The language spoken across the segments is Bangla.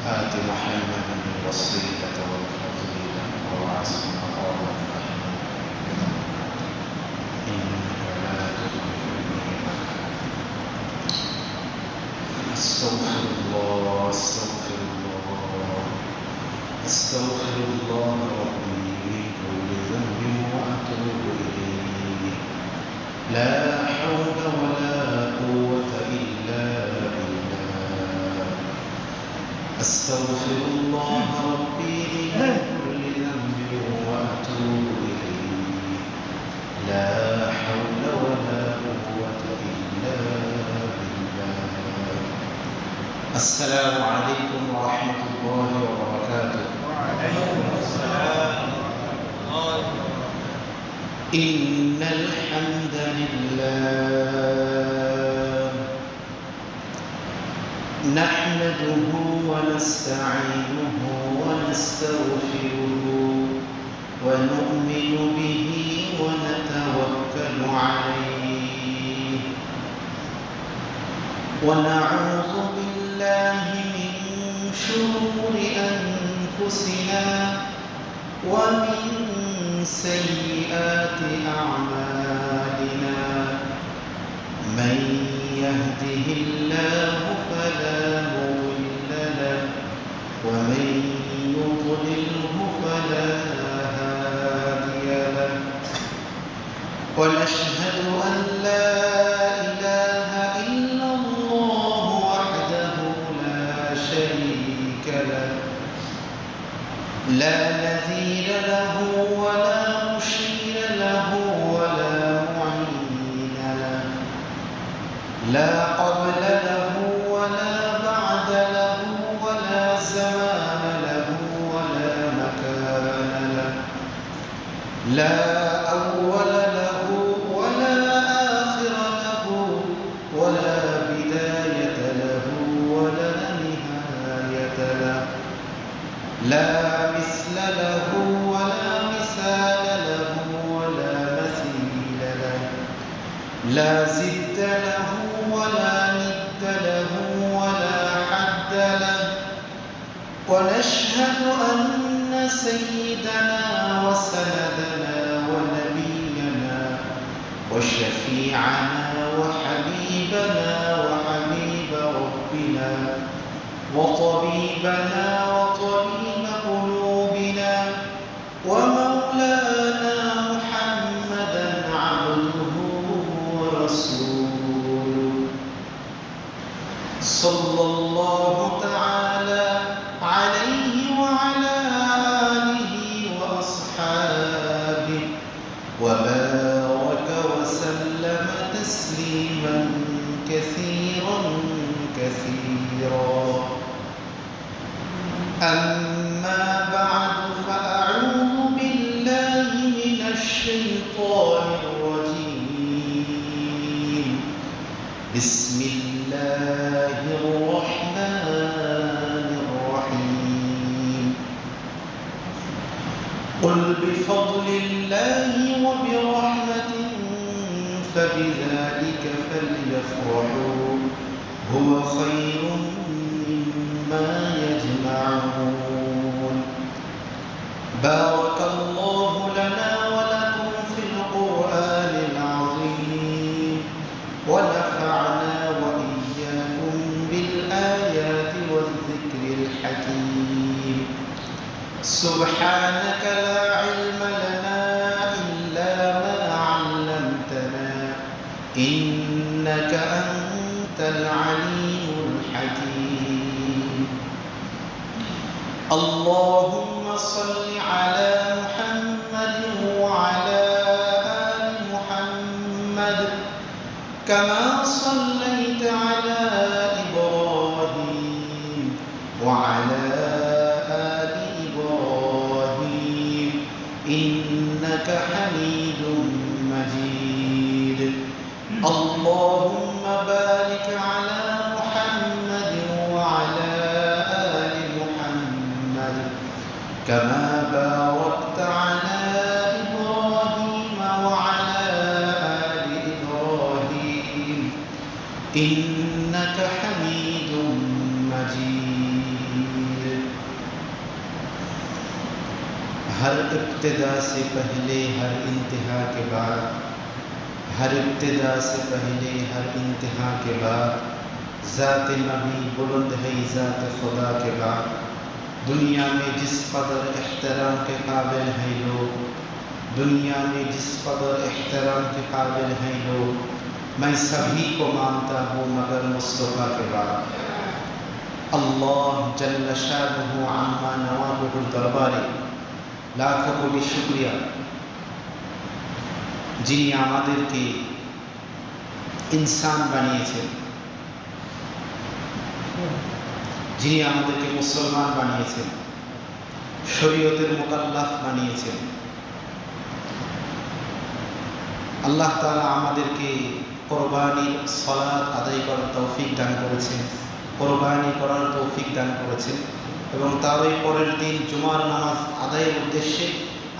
آت محمدا الوسيلة والفضيلة وابعثه مقاما محمودا إنك لا تخلف الميعاد. أستغفر الله أستغفر الله أستغفر الله ربي من كل ذنب وأتوب إليه. لا حول ولا قوة إلا بالله. أستغفر الله ربي من كل ذنب وأتوب إليه. لا حول ولا قوة إلا بالله. السلام عليكم ورحمة الله وبركاته. وعليكم السلام ورحمة الله وبركاته. إن الحمد لله نحمده ونستعينه ونستغفره ونؤمن به ونتوكل عليه ونعوذ بالله من شرور أنفسنا ومن سيئات أعمالنا. من يهده الله فلا مضل له ومن يضلله فلا هادي له. ونشهد أن لا إله إلا الله وحده لا شريك له لا نذير له ولا مشير له ولا معين له لا قبل له ولا بعد له ولا زمان له ولا مكان له لا أول له ولا آخر له ولا بداية له ولا نهاية له لا مثل له ولا مثال له ولا مثيل له لا زد له ولا ند له ولا حد له. ونشهد أن سيدنا وسندنا ونبينا وشفيعنا وحبيبنا وحبيب ربنا وطبيبنا وطبيب قلوبنا ومولانا محمدا عبده ورسوله صلى الله تعالى عليه وعلى آله وأصحابه وبارك وسلم تسليما كثيرا كثيرا. أما بعد فأعوذ بالله من الشيطان الرجيم. بسم الله الرحمن الرحيم. قل بفضل الله وبرحمته فبذلك فليفرحوا هو خير مما يجمعون. بارك الله لنا ولكم في القرآن العظيم ونفعنا وإياكم بالآيات والذكر الحكيم. سبحانك لا علم لنا إلا ما علمتنا إنك أنت العليم الحكيم. اللهم صل على محمد وعلى آل محمد كما صليت على إبراهيم وعلى آل إبراهيم إنك حميد مجيد. اللهم بارك على محمد وعلى آل محمد كما हर इब्तिदा से पहले हर इंतहा के बाद, हर इब्तिदा से पहले हर इंतहा के बाद, ज़ात नबी बुलंद है ज़ात खुदा के बाद। दुनिया में जिस कदर एहतराम के काबिल हैं लोग, दुनिया में जिस कदर एहतराम के काबिल हैं लोग, मैं सभी को मानता हूँ मगर मुस्तफ़ा के बाद। अल्लाह जल्ल शानुहु अम्मा नवाबुहुल दरबारे लाखों कोटि शुक्रिया, যিনি আমাদেরকে ইনসান বানিয়েছেন, যিনি আমাদেরকে মুসলমান বানিয়েছেন, শরীয়তের মুকাল্লাফ বানিয়েছেন। আল্লাহ তাআলা আমাদেরকে কোরবানির সালাত আদায় করার তৌফিক দান করেছেন, কোরবানি করার তৌফিক দান করেছেন এবং তারই পরের দিন জুমার নামাজ আদায়ের উদ্দেশ্যে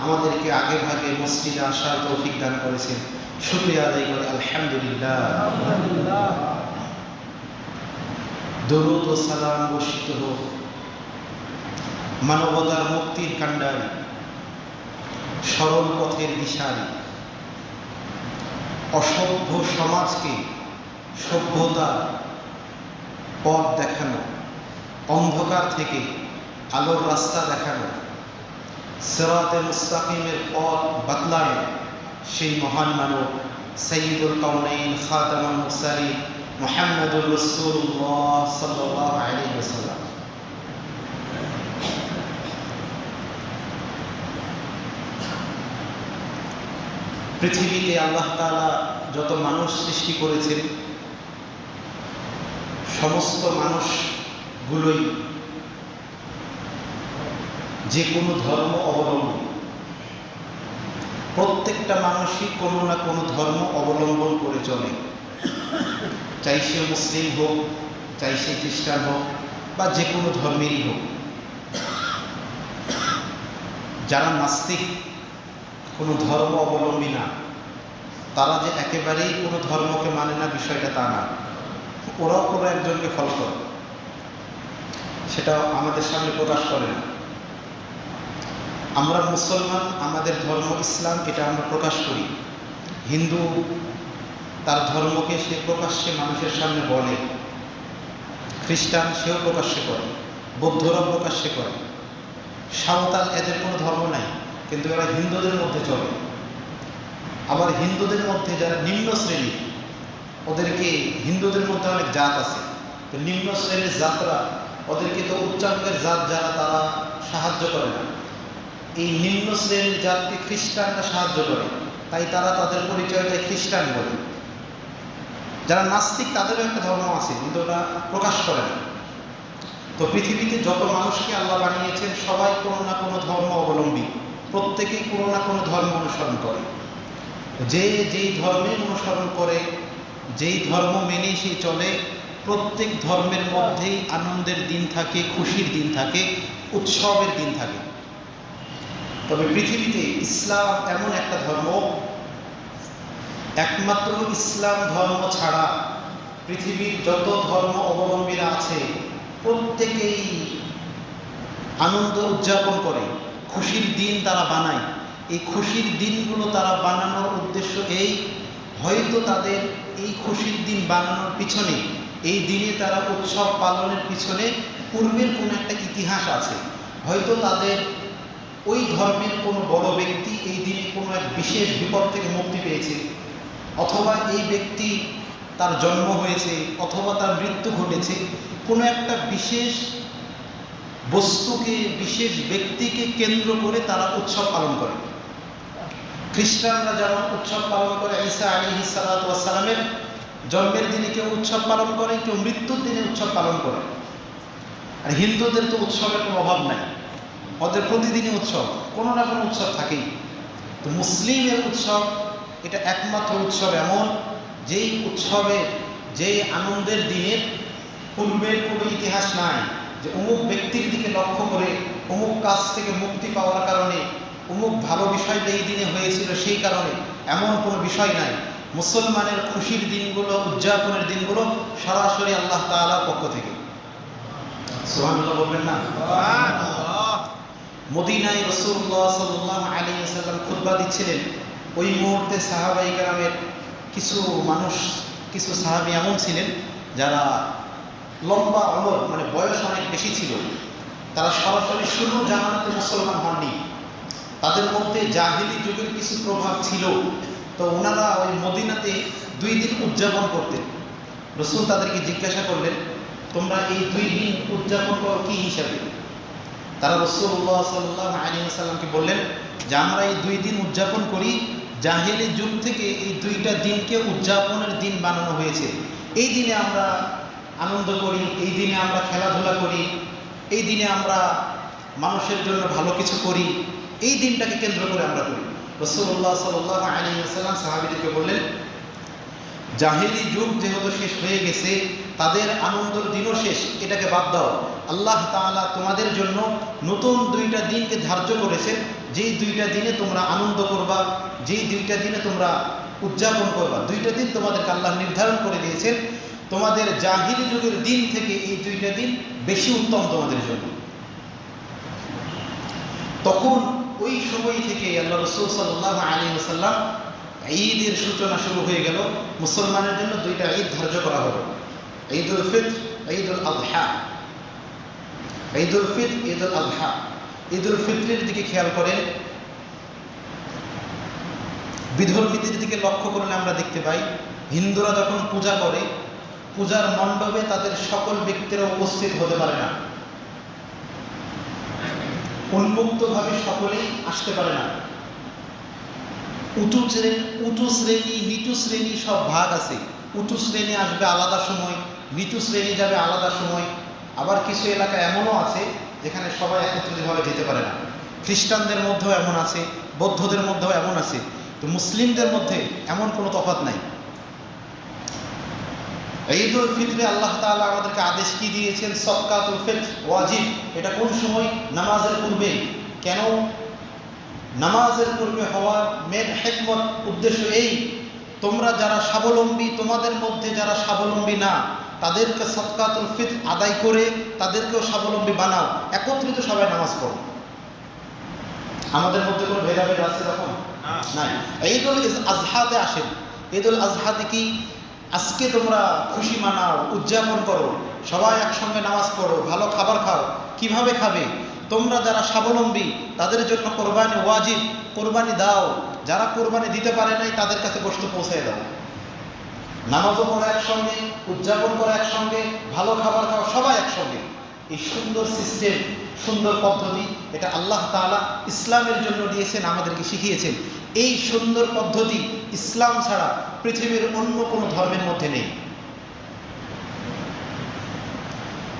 আমাদেরকে আগে ভাগে মসজিদে আসার তৌফিক দান করেছেন। শুকরিয়া আদায় করে আলহামদুলিল্লাহ। দরুদ ও সালাম বর্ষিত হোক মানবতার মুক্তির কাণ্ডারি, সরল পথের দিশারি, অসভ্য সমাজকে সভ্যতার পথ দেখানো, অন্ধকার থেকে আলোর রাস্তা দেখানো, সিরাতে মুস্তাকিমের পথ বাতলানো সেই মহান মানব সাইয়্যিদুল কাউনাইন খাতামুল মুরসালিন মুহাম্মদুর রাসূলুল্লাহ সাল্লাল্লাহু আলাইহি ওয়াসাল্লাম। পৃথিবীতে আল্লাহ তাআলা যত মানুষ সৃষ্টি করেছেন, সমস্ত মানুষগুলোই যে কোনো ধর্ম অবলম্বন, প্রত্যেকটা মানুষই কোনো না কোনো ধর্ম অবলম্বন করে চলে। চাই সে মুসলিম হোক, চাই সে খ্রিস্টান হোক বা যে কোনো ধর্মেরই হোক। যারা নাস্তিক, কোনো ধর্ম অবলম্বী না, তারা যে একেবারেই কোনো ধর্মকে মানে না বিষয়টা তা না, ওরাও কোনো একজনকে ফলো করে, সেটা আমাদের সামনে প্রকাশ করে না। আমরা মুসলমান, আমাদের ধর্ম ইসলাম, এটা আমরা প্রকাশ করি। হিন্দু তার ধর্মকে সে প্রকাশ্যে মানুষের সামনে বলে, খ্রিস্টান সেও প্রকাশ্যে করে, বৌদ্ধরাও প্রকাশ্যে করে, সাঁওতাল এদের কোনো ধর্ম নাই, কিন্তু এরা হিন্দুদের মধ্যে চলে। আবার হিন্দুদের মধ্যে যারা নিম্ন শ্রেণী, ওদেরকে হিন্দুদের মধ্যে অনেক জাত আছে, তো নিম্ন শ্রেণীর জাতরা, ওদেরকে তো উচ্চাঙ্গের জাত যারা, তারা সাহায্য করে না। এই নিম্ন শ্রেণীর জাতকে খ্রিস্টানরা সাহায্য করে, তাই তারা তাদের পরিচয়টা খ্রিস্টান বলে। যারা নাস্তিক তাদেরও একটা ধর্ম আছে, কিন্তু ওটা প্রকাশ করে না। তো পৃথিবীতে যত মানুষকে আল্লাহ বানিয়েছেন সবাই কোনো না কোনো ধর্ম অবলম্বী, প্রত্যেকেই কোনো না কোনো ধর্ম অনুসরণ করে। যে যেই ধর্মের অনুসরণ করে, যেই ধর্ম মেনে সে চলে, প্রত্যেক ধর্মের মধ্যেই আনন্দের দিন থাকে, খুশির দিন থাকে, উৎসবের দিন থাকে। তবে পৃথিবীতে ইসলাম এমন একটা ধর্ম, একমাত্র ইসলাম ধর্ম ছাড়া পৃথিবীর যত ধর্ম অবলম্বীরা আছে প্রত্যেকেই আনন্দ উদযাপন করে, খুশির দিন তারা বানায়। এই খুশির দিনগুলো তারা বানানোর উদ্দেশ্য এই, হয়তো তাদের এই খুশির দিন বানানোর পিছনে, এই দিনে তারা উৎসব পালনের পিছনে পূর্বের কোনো একটা ইতিহাস আছে। হয়তো তাদের ওই ধর্মের কোনো বড় ব্যক্তি এই দিনে কোনো এক বিশেষ বিপদ থেকে মুক্তি পেয়েছে, অথবা এই ব্যক্তি তার জন্ম হয়েছে, অথবা তার মৃত্যু ঘটেছে। কোনো একটা বিশেষ বস্তুকে, বিশেষ ব্যক্তিকে কেন্দ্র করে তারা উৎসব পালন করে। খ্রিস্টানরা যেমন উৎসব পালন করে ঈসা আলাইহিস সালাতু ওয়াস সালামের জন্মের দিনে, কেউ উৎসব পালন করে, কেউ মৃত্যুর দিনে উৎসব পালন করে। আর হিন্দুদের তো উৎসবের কোনো অভাব নাই, ওদের প্রতিদিনই উৎসব, কোনো না কোনো উৎসব থাকেই। তো মুসলিমের উৎসব এটা একমাত্র উৎসব এমন, যেই উৎসবের, যেই আনন্দের দিনের পূর্বের কোনো ইতিহাস নাই যে অমুক ব্যক্তির দিকে লক্ষ্য করে, অমুক কাজ থেকে মুক্তি পাওয়ার কারণে, অমুক ভালো বিষয়টা এই দিনে হয়েছিল সেই কারণে, এমন কোনো বিষয় নাই। মুসলমানের খুশির দিনগুলো, উদযাপনের দিনগুলো সরাসরি আল্লাহ তাআলার পক্ষ থেকে। সুবহানাল্লাহ বলবেন না? মদিনায় রাসূলুল্লাহ সাল্লাল্লাহু আলাইহি ওয়াসাল্লাম খুতবা দিচ্ছিলেন। ওই মুহূর্তে সাহাবায়ে কেরামের কিছু মানুষ, কিছু সাহাবী এমন ছিলেন যারা লম্বা আমর, মানে বয়স অনেক বেশি ছিল। তারা সরাসরি শুরু জামানাতে মুসলমান হননি, তাদের মধ্যে জাহিলি যুগের কিছু প্রভাব ছিল। তো ওনারা ওই মদিনাতে 2 দিন উদযাপন করতেন। রাসূল তাদেরকে জিজ্ঞাসা করলেন, তোমরা এই 2 দিন উদযাপন করো কী হিসাবে? তারা রাসূলুল্লাহ সাল্লাল্লাহু আলাইহি ওয়াসাল্লামকে বললেন যে আমরা এই 2 দিন উদযাপন করি, জাহিলি যুগ থেকে এই 2টা দিনকে উদযাপনের দিন বানানো হয়েছে। এই দিনে আমরা আনন্দ করি, এই দিনে আমরা খেলাধুলা করি, এই দিনে আমরা মানুষের জন্য ভালো কিছু করি, এই দিনটাকে কেন্দ্র করে আমরা করি। রাসূলুল্লাহ সাল্লাল্লাহু আলাইহি ওয়াসাল্লাম সাহাবীদেরকে বললেন, জাহিলি যুগ যেহেতু শেষ হয়ে গেছে, তাদের আনন্দের দিনও শেষ, এটাকে বাদ দাও। আল্লাহ তাআলা তোমাদের জন্য নতুন 2টা দিনকে ধার্য করেছেন, যেই 2টা দিনে তোমরা আনন্দ করবা, যেই 2টা দিনে তোমরা উদযাপন করবা। 2টা দিন তোমাদেরকে আল্লাহ নির্ধারণ করে দিয়েছেন। তোমাদের জাহিলি যুগের দিন থেকে এই 2টা দিন বেশি উত্তম তোমাদের জন্য। তখন ওই সময় থেকে আল্লাহ রাসূল সাল্লাল্লাহু আলাইহি ওয়াসাল্লাম ঈদের সূচনা শুরু হয়ে গেল। মুসলমানের জন্য 2টা ঈদ ধার্য করা হলো, ঈদুল ফিতর, ঈদুল আযহা। ঈদুল ফিতর, ঈদুল আযহা। ঈদুল ফিতরের দিকে খেয়াল করেন, বিধর্মীদের দিকে লক্ষ্য করলে আমরা দেখতে পাই, হিন্দুরা যখন পূজা করে, পূজার মণ্ডপে তাদের সকল ব্যক্তিরা উপস্থিত হতে পারে না, উন্মুক্তভাবে সকলেই আসতে পারে না। উঁচু শ্রেণী, নিচু শ্রেণী সব ভাগ আছে। উঁচু শ্রেণী আসবে আলাদা সময়, নিচু শ্রেণী যাবে আলাদা সময়। আবার কিছু এলাকা এমনও আছে যেখানে সবাই একত্রিতভাবে যেতে পারে না। খ্রিস্টানদের মধ্যেও এমন আছে, বৌদ্ধদের মধ্যেও এমন আছে। তো মুসলিমদের মধ্যে এমন কোনো তফাৎ নাই। ঈদুল ফিতরে আল্লাহ তাআলা আমাদেরকে আদেশ কি দিয়েছেন? সদকাতুল ফিতর ওয়াজিব। এটা কোন সময়? নামাজের পূর্বে। কেন? নামাজের পূর্বে হওয়ার মেন হিকমত, উদ্দেশ্য এই, তোমরা যারা স্বাবলম্বী, তোমাদের মধ্যে যারা স্বাবলম্বী না, তাদেরকে সদকাতুল ফিতর আদায় করে তাদেরকেও স্বাবলম্বী বানাও, একত্রিত সবাই নামাজ পড়ো। আমাদের মধ্যে কোনো ভেদাভেদ আছে তখন? নাই। ঈদুল আযহাতে আসেন। ঈদুল আযহাতে কি? আজকে তোমরা খুশি মানাও, উদযাপন করো, সবাই একসঙ্গে নামাজ পড়ো, ভালো খাবার খাও। কিভাবে খাবে? তোমরা যারা স্বাবলম্বী তাদের জন্য কোরবানি ওয়াজিব, কোরবানি দাও। যারা কোরবানি দিতে পারে নাই তাদের কাছে গোশত পৌঁছায় দাও। নামাজও পড়ো একসঙ্গে, উদযাপন করো একসঙ্গে, ভালো খাবার খাও, সবাই একসঙ্গে। এই সুন্দর সিস্টেম, সুন্দর পদ্ধতি, এটা আল্লাহ তাআলা ইসলামের জন্য দিয়েছেন, আমাদেরকে শিখিয়েছেন। এই সুন্দর পদ্ধতি ইসলাম ছাড়া পৃথিবীর অন্য কোনো ধর্মের মধ্যে নেই।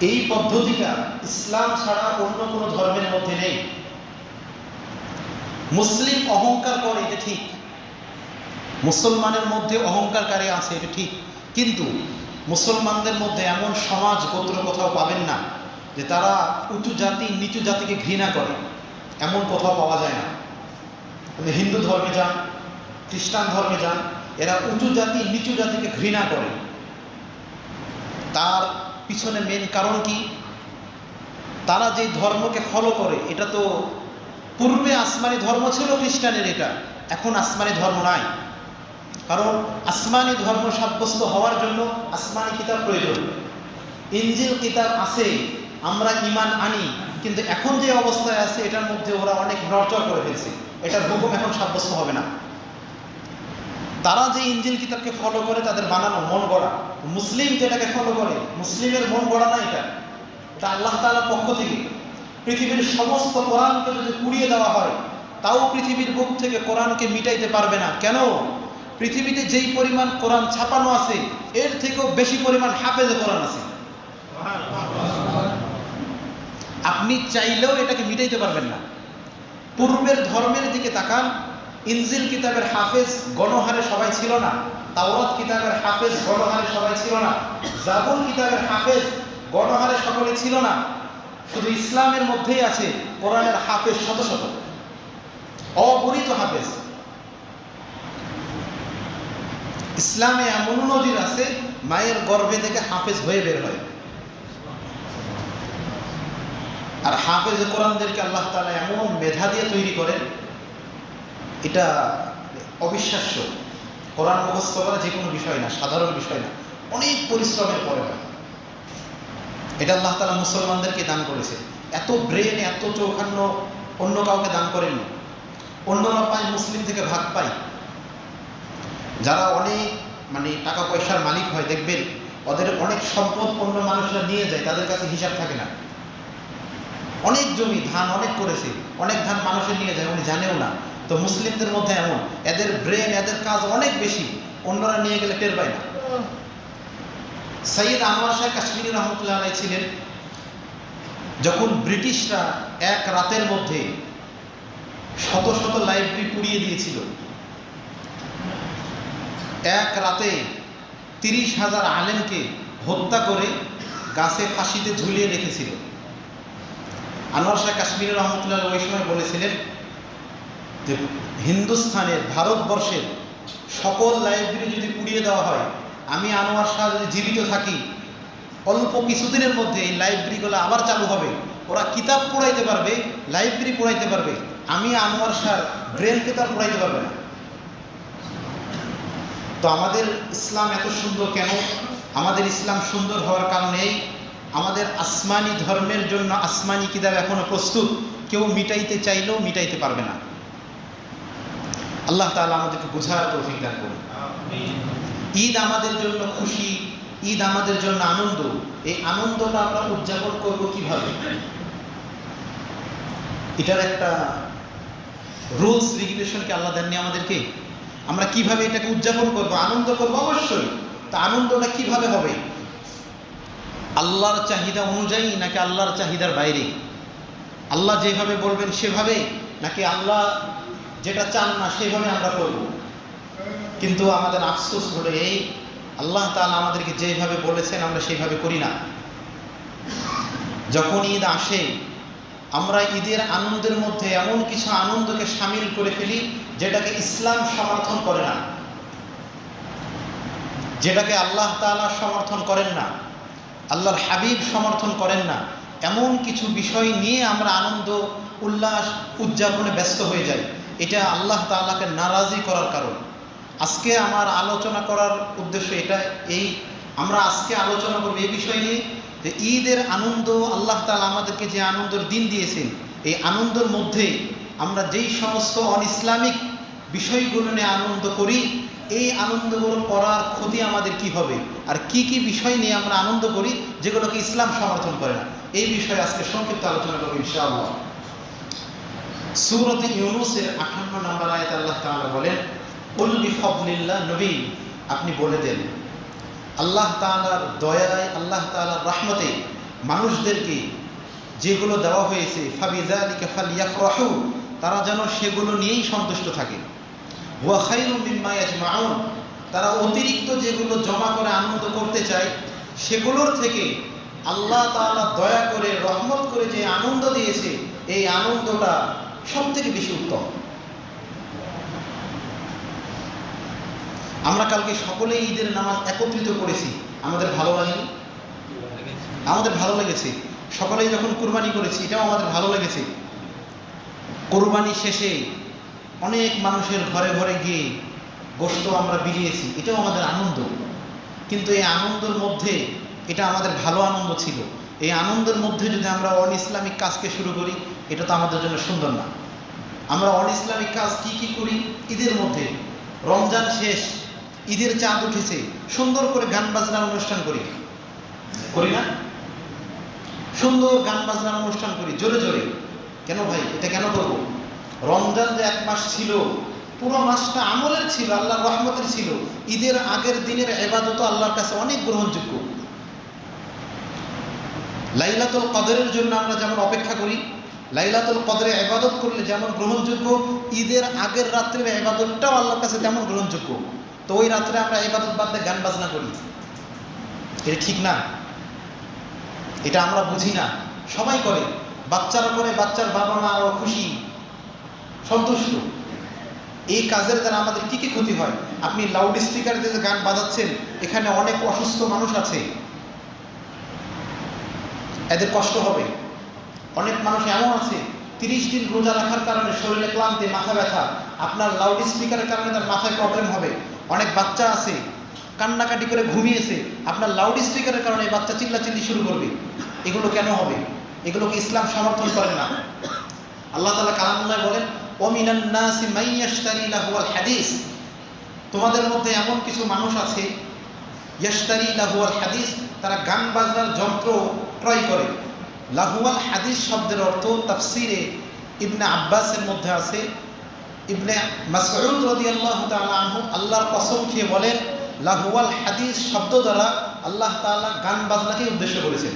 এই পদ্ধতিটা ইসলাম ছাড়া অন্য কোনো ধর্মের মধ্যে নেই। মুসলিম অহংকার করে, এটা ঠিক, মুসলমানের মধ্যে অহংকারকারী আছে, এটা ঠিক, কিন্তু মুসলমানদের মধ্যে এমন সমাজ গোত্র কোথাও পাবেন না যে তারা উঁচু জাতি নিচু জাতিকে ঘৃণা করে, এমন কোথাও পাওয়া যায় না। হিন্দু ধর্মে যান, খ্রিস্টান ধর্মে যান, এরা উঁচু জাতি নিচু জাতিকে ঘৃণা করে। তার পিছনে মেন কারণ কি? তারা যে ধর্মকে ফলো করে, এটা তো পূর্বে আসমানি ধর্ম ছিল খ্রিস্টানের, এটা এখন আসমানি ধর্ম নাই। কারণ আসমানি ধর্ম সাব্যস্ত হওয়ার জন্য আসমানি কিতাব প্রয়োজন। ইনজিল কিতাব আছে, আমরা ঈমান আনি, কিন্তু এখন যে অবস্থায় আছে এটার মধ্যে ওরা অনেক নড়চড় করে ফেলছে, এটার হুকুম এখন সাব্যস্ত হবে না। তারা যে ইনজিল কিতাবকে ফলো করে তাদের বানানো, মন গড়া। মুসলিম যেটাকে ফলো করে, মুসলিমের মন গড়া না, এটা আল্লাহ তাআলার পক্ষ থেকে। পৃথিবীর সমস্ত কোরআনকে যদি পুড়িয়ে দেওয়া হয়, তাও পৃথিবীর বুক থেকে কোরআনকে মিটাইতে পারবে না। কেন? পৃথিবীতে যেই পরিমাণ কোরআন ছাপানো আছে, এর থেকেও বেশি পরিমাণ হাফেজে কোরআন আছে। আপনি চাইলেও এটাকে মিটাইতে পারবেন না। পূর্বের ধর্মের দিকে তাকান, ইনজিল কিতাবের হাফেজ গণহারে সবাই ছিল না, তাওরাত কিতাবের হাফেজ গণহারে সবাই ছিল না, জাবুর কিতাবের হাফেজ গণহারে সকলে ছিল না। শুধু ইসলামের মধ্যেই আছে কোরআনের হাফেজ শত শত, অগণিত হাফেজ। ইসলামে এমন নজির আছে, মায়ের গর্ভে থেকে হাফেজ হয়ে বের হয়। আর হাফেজ কোরআনদেরকে আল্লাহ তাআলা এমন মেধা দিয়ে তৈরি করেন, এটা অবিশ্বাস্য। কোরআন মুখস্থ করা যে কোনো বিষয় না, সাধারণ বিষয় না, অনেক পরিশ্রমের পরে হয়। এটা আল্লাহ তাআলা মুসলমানদেরকে দান করেছে। এত ব্রেন, এত চৌখান্য অন্য কাউকে দান করেননি। অন্যরা পায়, মুসলিম থেকে ভাগ পায়। যারা অনেক টাকা পয়সার মালিক হয়, দেখবেন ওদের অনেক সম্পদ অন্য মানুষরা নিয়ে যায়, তাদের কাছে হিসাব থাকে না। অনেক জমি, ধান অনেক করেছে, অনেক ধান মানুষের নিয়ে যায়, উনি জানেও না। তো মুসলিমদের মধ্যে এমন, এদের ব্রেন, এদের কাজ অনেক বেশি, অন্যরা নিয়ে গেলে টের পায় না। সৈয়দ আনোয়ার শাহ কাশ্মীরি রহমতুল্লাহ আলাইহি ছিলেন, যখন ব্রিটিশরা এক রাতের মধ্যে শত শত লাইব্রেরি পুড়িয়ে দিয়েছিল, এক রাতে 30,000 আলেমকে হত্যা করে গাছে ফাঁসিতে ঝুলিয়ে রেখেছিল। আনোয়ার শাহ কাশ্মীরি রহমতুল্লাহ ওই সময় বলেছিলেন যে হিন্দুস্থানের, ভারতবর্ষের সকল লাইব্রেরি যদি পুড়িয়ে দেওয়া হয়, আমি আনোয়ার শাহ যদি জীবিত থাকি, অল্প কিছুদিনের মধ্যে এই লাইব্রেরিগুলো আবার চালু হবে। ওরা কিতাব পড়াইতে পারবে, লাইব্রেরি পড়াইতে পারবে, আমি আনোয়ার শাহ ব্রেনকে তার পড়াইতে পারবে না। তো আমাদের ইসলাম এত সুন্দর কেন? আমাদের ইসলাম সুন্দর হওয়ার কারণেই আমাদের আসমানি ধর্মের জন্য আসমানি কিতাব এখনো প্রস্তুত, কেউ মিটাইতে চাইলেও মিটাইতে পারবে না। আল্লাহ তাআলা আমাদেরকে বোঝার তৌফিক দান করুন। ঈদ আমাদের জন্য খুশি, ঈদ আমাদের জন্য আনন্দ। এই আনন্দটা আমরা উদযাপন করব কিভাবে? এটার একটা রুলস রেগুলেশনকে আল্লাহ দেননি আমাদেরকে। আমরা কিভাবে এটাকে উদযাপন করব, আনন্দ করব অবশ্যই। তা আনন্দটা কিভাবে হবে? আল্লাহর চাহিদা অনুযায়ী নাকি আল্লাহর চাহিদার বাইরে? আল্লাহ যেভাবে বলবেন সেভাবে, নাকি আল্লাহ যেটা চান না সেভাবে আমরা করব? কিন্তু আমাদের আফসোস হলো এই, আল্লাহ তাআলা আমাদেরকে যেভাবে বলেছেন আমরা সেইভাবে করি না। যখন ঈদ আসে, আমরা ঈদের আনন্দের মধ্যে এমন কিছু আনন্দকে শামিল করে ফেলি যেটাকে ইসলাম সমর্থন করে না, যেটাকে আল্লাহ তাআলা সমর্থন করেন না, আল্লাহর হাবিব সমর্থন করেন না। এমন কিছু বিষয় নিয়ে আমরা আনন্দ উল্লাস উদযাপনে ব্যস্ত হয়ে যাই। এটা আল্লাহ তাআলাকে নারাজি করার কারণ। আজকে আমার আলোচনা করার উদ্দেশ্য এটা, এই আমরা আজকে আলোচনা করব এই বিষয় নিয়ে যে ঈদের আনন্দ, আল্লাহ তাআলা আমাদেরকে যে আনন্দের দিন দিয়েছেন, এই আনন্দের মধ্যে আমরা যেই সমস্ত অন ইসলামিক বিষয়গুলো নিয়ে আনন্দ করি, এই আনন্দগুলো করার ক্ষতি আমাদের কি হবে, আর কি কি বিষয় নিয়ে আমরা আনন্দ করি যেগুলোকে ইসলাম সমর্থন করে না, এই বিষয়ে আজকে সংক্ষিপ্ত আলোচনা করব ইনশাআল্লাহ। সূরাতে ইউনূসের 58 নম্বর আয়াতে আল্লাহ তাআলা বলেন, কুল বিফদলিল্লাহ, নবী আপনি বলে দেন আল্লাহ তাআলার দয়ায়, আল্লাহ তাআলার রহমতে মানুষদেরকে যেগুলো দেওয়া হয়েছে, ফাবিযালিকা ফালইফরাহু, তারা যেন সেগুলো নিয়েই সন্তুষ্ট থাকে। ওয়া খায়রুম মিম্মা ইয়াজমাউন, তারা অতিরিক্ত যেগুলো জমা করে আনন্দ করতে চায় সেগুলোর থেকে আল্লাহ তাআলা দয়া করে, রহমত করে যে আনন্দ দিয়েছে, এই আনন্দটা সবথেকে বেশি উত্তম। আমরা কালকে সকলে ঈদের নামাজ একত্রিত করেছি, আমাদের ভালো লাগেনি? আমাদের ভালো লেগেছে। সকলেই যখন কুরবানি করেছি, এটাও আমাদের ভালো লেগেছে। কুরবানি শেষে অনেক মানুষের ঘরে ঘরে গিয়ে গোশত আমরা বিলিয়েছি, এটাও আমাদের আনন্দ। কিন্তু এই আনন্দের মধ্যে, এটা আমাদের ভালো আনন্দ ছিল, এই আনন্দের মধ্যে যদি আমরা অন ইসলামিক কাজকে শুরু করি, এটা তো আমাদের জন্য সুন্দর না। আমরা অন ইসলামিক কাজ কি কি করি ঈদের মধ্যে? রমজান শেষ, ঈদের চাঁদ উঠেছে, সুন্দর করে গান বাজনার অনুষ্ঠান করি না? সুন্দর গান বাজনার অনুষ্ঠান করি জোরে জোরে। কেন ভাই, এটা কেন করবো? রমজান যে এক মাস ছিল, পুরো মাসটা আমলের ছিল, আল্লাহর রহমতের ছিল। ঈদের আগের দিনের ইবাদত আল্লাহর কাছে অনেক গ্রহণযোগ্য। লাইলাতুল কদরের জন্য আমরা যেমন অপেক্ষা করি, লাইলাতুল কদরে ইবাদত করলে যেমন গ্রহণযোগ্য, ঈদের আগের রাত্রের ইবাদতটাও আল্লাহর কাছে তেমন গ্রহণযোগ্য। তো ওই রাত্রে আমরা ইবাদত বাদ দিয়ে গান বাজনা করি, এটা ঠিক না। এটা আমরা বুঝি না, সবাই করে, বাচ্চারা করে, বাচ্চার বাবা মা আরও খুশি, সন্তুষ্ট। এই কাজের দ্বারা আমাদের কি কি ক্ষতি হয়? আপনি লাউড স্পিকার দিয়ে গান বাজাচ্ছেন, এখানে অনেক অসুস্থ মানুষ আছে, এদের কষ্ট হবে। অনেক মানুষ এমন আছে 30 দিন রোজা রাখার কারণে শরীরে ক্লান্তি, মাথা ব্যথা, আপনার লাউড স্পিকারের কারণে তার মাথায় প্রবলেম হবে। অনেক বাচ্চা আছে কান্নাকাটি করে ঘুমিয়েছে, আপনার লাউড স্পিকারের কারণে এই বাচ্চা চিল্লাচিল্লি শুরু করবে। এগুলো কেন হবে? এগুলোকে ইসলাম সমর্থন করে না। আল্লাহ তাআলা কালামুল্লাহ বলেন, ওমিনান নাসি মান ইয়াশতারি লাহুয়াল হাদিস, তোমাদের মধ্যে এমন কিছু মানুষ আছে ইয়াশতারি লাহুয়াল হাদিস, তারা গান বাজনার যন্ত্র ক্রয় করে। লাহুয়াল হাদিস শব্দের অর্থ তাফসিরে ইবনে আব্বাসের মধ্যে আছে, ইবনে মাসউদ রাদিয়াল্লাহু তাআলা আনহু আল্লাহর কসম খেয়ে বলেন, লাহুয়াল হাদিস শব্দ দ্বারা আল্লাহ তাআলা গান বাজনাকে উদ্দেশ্য করেছেন।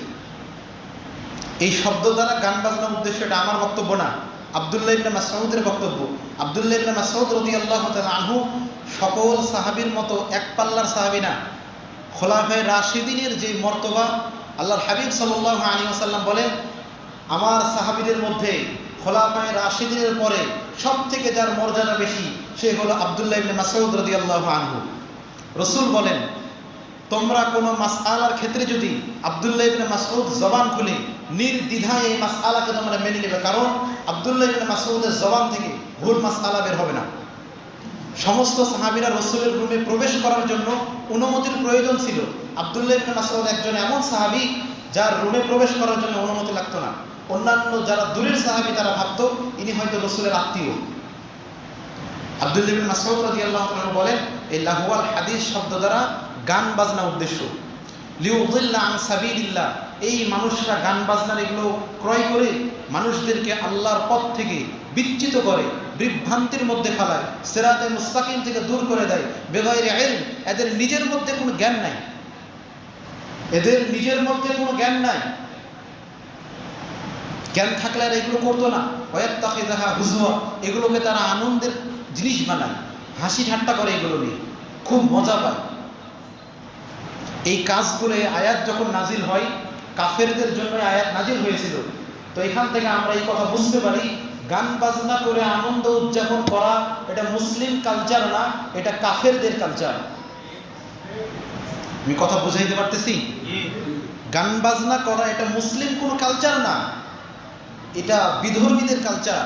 এই শব্দ দ্বারা গান বাজনার উদ্দেশ্য, এটা আমার বক্তব্য না, আব্দুল্লাহ ইবনে মাসউদের বক্তব্য। আব্দুল্লাহ ইবনে মাসউদ রাদিয়াল্লাহু তাআলা আনহু সকল সাহাবীর মতো এক পাল্লার সাহাবী না। খোলাফায়ে রাশিদিনের যে মর্তবা, আল্লাহর হাবিব সাল্লাল্লাহু আলাইহি ওয়াসাল্লাম বলেন, আমার সাহাবীদের মধ্যে খোলাফায়ে রাশিদিনের পরে সবথেকে যার মর্যাদা বেশি সে হলো আব্দুল্লাহ ইবনে মাসউদ রাদিয়াল্লাহু আনহু। রাসূল বলেন, তোমরা কোনো মাসআলার ক্ষেত্রে যদি আব্দুল্লাহ ইবনে মাসউদ জবান খুলে নির্দ্বিধায় এই মাসআলাকে তোমরা মেনে নেবে, কারণ আব্দুল্লাহ ইবনে মাসউদের জবান থেকে ভুল মাসআলা বের হবে না। সমস্ত সাহাবীরা রাসূলের রুমে প্রবেশ করার জন্য অনুমতির প্রয়োজন ছিল। আব্দুল্লাহ ইবনে মাসউদ একজন এমন সাহাবী যার রুমে প্রবেশ করার জন্য অনুমতি লাগতো না। অন্যান্য যারা দূরের সাহাবী তারা ভাবতো ইনি হয়তো রাসূলের আত্মীয়। আব্দুল্লাহ ইবনে মাসউদ রাদিয়াল্লাহু আনহু বলেন, এই লাহুয়াল হাদিস শব্দ দ্বারা গান বাজনা উদ্দেশ্য। লিউযিল্লা আন সাবিলিল্লাহ, এই মানুষরা গান বাজনার এগুলো ক্রয় করে মানুষদেরকে আল্লাহর পথ থেকে বিচ্যুত করে, বিভ্রান্তির মধ্যে ফেলায়, সিরাতে মুস্তাকিম থেকে দূর করে দেয়। বেগাইরে ইলম, এদের নিজের মধ্যে কোনো জ্ঞান নাই, এদের নিজের মধ্যে কোনো জ্ঞান নাই। জ্ঞান থাকলে আর এগুলো করতো না। ওয়াত্তাখিযাহা হুজওয়া, এগুলোকে তারা আনন্দের জিনিস বানায়, হাসি ঠাট্টা করে, এগুলো নিয়ে খুব মজা পায়। এই কাজগুলো আয়াত যখন নাজিল হয়, কাফেরদের জন্য আয়াত নাজিল হয়েছিল। তো এখান থেকে আমরা এই কথা বুঝতে পারি, গান বাজনা করে আনন্দ উদযাপন করা এটা মুসলিম কালচার না, এটা কাফেরদের কালচার। আমি কথা বুঝাইতে পারতেছি? গান বাজনা করা এটা মুসলিম কোনো কালচার না, এটা বিধর্মীদের কালচার,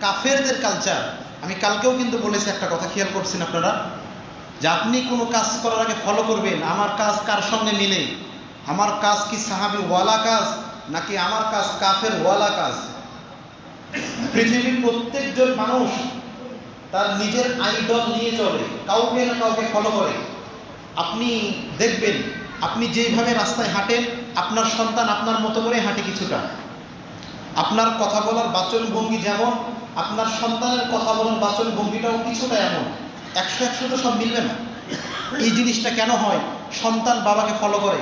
কাফেরদের কালচার। আমি কালকেও কিন্তু বলেছি একটা কথা, খেয়াল করছেন আপনারা, যে আপনি কোনো কাজ করার আগে ফলো করবেন আমার কাজ কার সঙ্গে মিলে, আমার কাজ কি সাহাবী ওয়ালা কাজ নাকি আমার কাজ কাফের ওয়ালা কাজ। পৃথিবীর প্রত্যেকজন মানুষ তার নিজের আইডল নিয়ে চলে, কাউকে না কাউকে ফলো করে। আপনি দেখবেন, আপনি যেইভাবে রাস্তায় হাঁটেন আপনার সন্তান আপনার মতো করে হাঁটে কিছুটা। আপনার কথা বলার বাচনভঙ্গি যেমন, আপনার সন্তানের কথা বলার বাচনভঙ্গিটাও কিছুটা এমন। 100 তো সব মিলবে না। এই জিনিসটা কেন হয়? সন্তান বাবাকে ফলো করে।